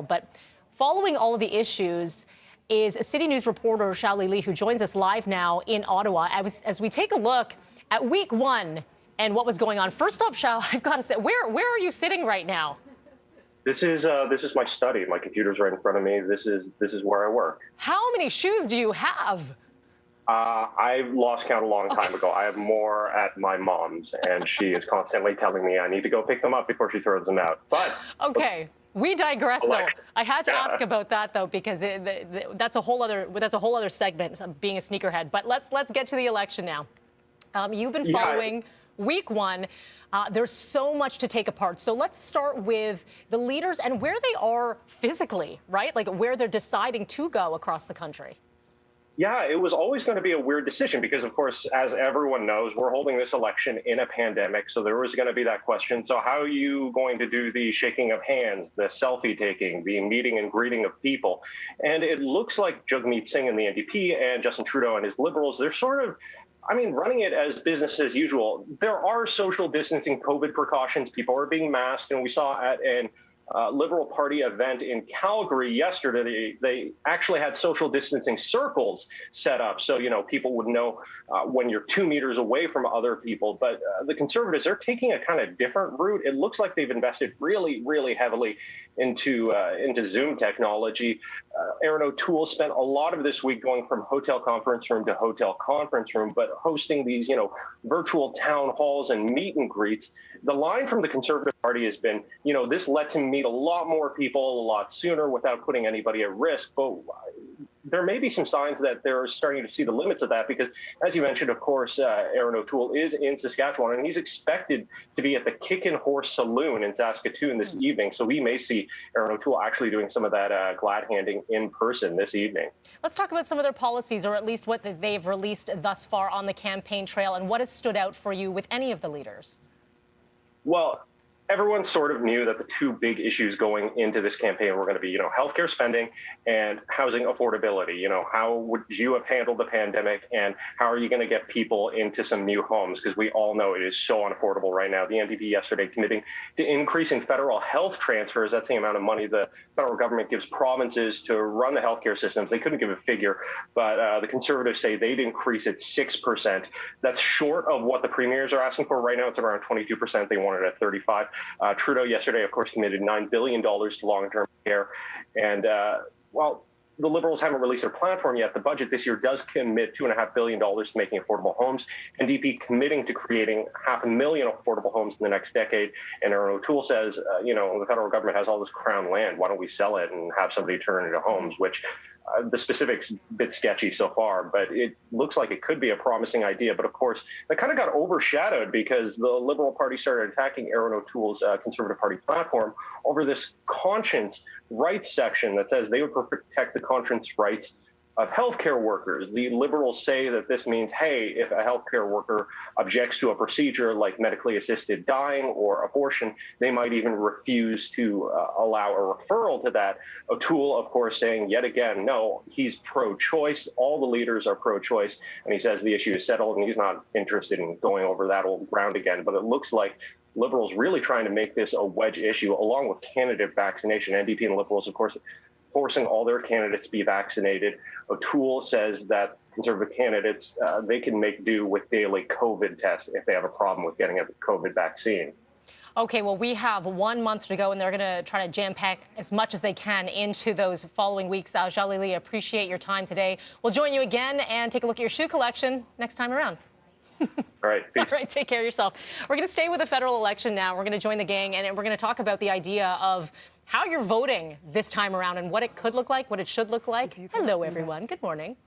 But following all of the issues is a CityNews reporter, Xiaoli Li, who joins us live now in Ottawa as we take a look at week one and what was going on. First up, Xiao, I've got to say, where are you sitting right now? This is my study. My computer's right in front of me. This is where I work. How many shoes do you have? I lost count a long time ago. I have more at my mom's, and she is constantly telling me I need to go pick them up before she throws them out. But okay, we digress though. I had to ask about that though because that's a whole other segment of being a sneakerhead. But let's get to the election now. You've been following week one. There's so much to take apart. So let's start with the leaders and where they are physically, right? Like where they're deciding to go across the country. Yeah, it was always going to be a weird decision because, of course, as everyone knows, we're holding this election in a pandemic. So there was going to be that question. So how are you going to do the shaking of hands, the selfie taking, the meeting and greeting of people? And it looks like Jagmeet Singh and the NDP and Justin Trudeau and his Liberals, they're sort of, running it as business as usual. There are social distancing COVID precautions. People are being masked. And we saw at an Liberal Party event in Calgary yesterday, they actually had social distancing circles set up. So, people would know when you're 2 meters away from other people. But the Conservatives, they're taking a kind of different route. It looks like they've invested really, really heavily into Zoom technology. Aaron O'Toole spent a lot of this week going from hotel conference room to hotel conference room, but hosting these, virtual town halls and meet and greets. The line from the Conservative Party has been, this lets him meet a lot more people a lot sooner without putting anybody at risk. But there may be some signs that they're starting to see the limits of that because, as you mentioned, of course, Aaron O'Toole is in Saskatchewan, and he's expected to be at the Kick and Horse Saloon in Saskatoon this evening. So we may see Aaron O'Toole actually doing some of that glad-handing in person this evening. Let's talk about some of their policies, or at least what they've released thus far on the campaign trail, and what has stood out for you with any of the leaders. Well, everyone sort of knew that the two big issues going into this campaign were going to be, healthcare spending and housing affordability. How would you have handled the pandemic, and how are you going to get people into some new homes? Because we all know it is so unaffordable right now. The NDP yesterday committing to increasing federal health transfers. That's the amount of money the federal government gives provinces to run the healthcare systems. They couldn't give a figure, but the Conservatives say they'd increase it 6%. That's short of what the premiers are asking for right now. It's around 22%. They want it at 35%. Trudeau yesterday, of course, committed $9 billion to long-term care. And, the Liberals haven't released their platform yet. The budget this year does commit $2.5 billion to making affordable homes. NDP committing to creating 500,000 affordable homes in the next decade. And Aaron O'Toole says, the federal government has all this crown land. Why don't we sell it and have somebody turn it into homes, which the specifics a bit sketchy so far, but it looks like it could be a promising idea. But of course, that kind of got overshadowed because the Liberal Party started attacking Aaron O'Toole's Conservative Party platform over this conscience rights section that says they would protect the conscience rights of healthcare workers. The Liberals say that this means, hey, if a healthcare worker objects to a procedure like medically assisted dying or abortion, they might even refuse to allow a referral to that. O'Toole, of course, saying yet again, no, he's pro-choice. All the leaders are pro-choice. And he says the issue is settled and he's not interested in going over that old ground again. But it looks like Liberals really trying to make this a wedge issue along with candidate vaccination. NDP and Liberals, of course, forcing all their candidates to be vaccinated. O'Toole says that Conservative candidates, they can make do with daily COVID tests if they have a problem with getting a COVID vaccine. Okay, well, we have 1 month to go, and they're going to try to jam-pack as much as they can into those following weeks. Xiaoli Li, appreciate your time today. We'll join you again and take a look at your shoe collection next time around. All right. Peace. All right. Take care of yourself. We're going to stay with the federal election now. We're going to join the gang, and we're going to talk about the idea of how you're voting this time around and what it could look like, what it should look like. Hello, everyone. Good morning.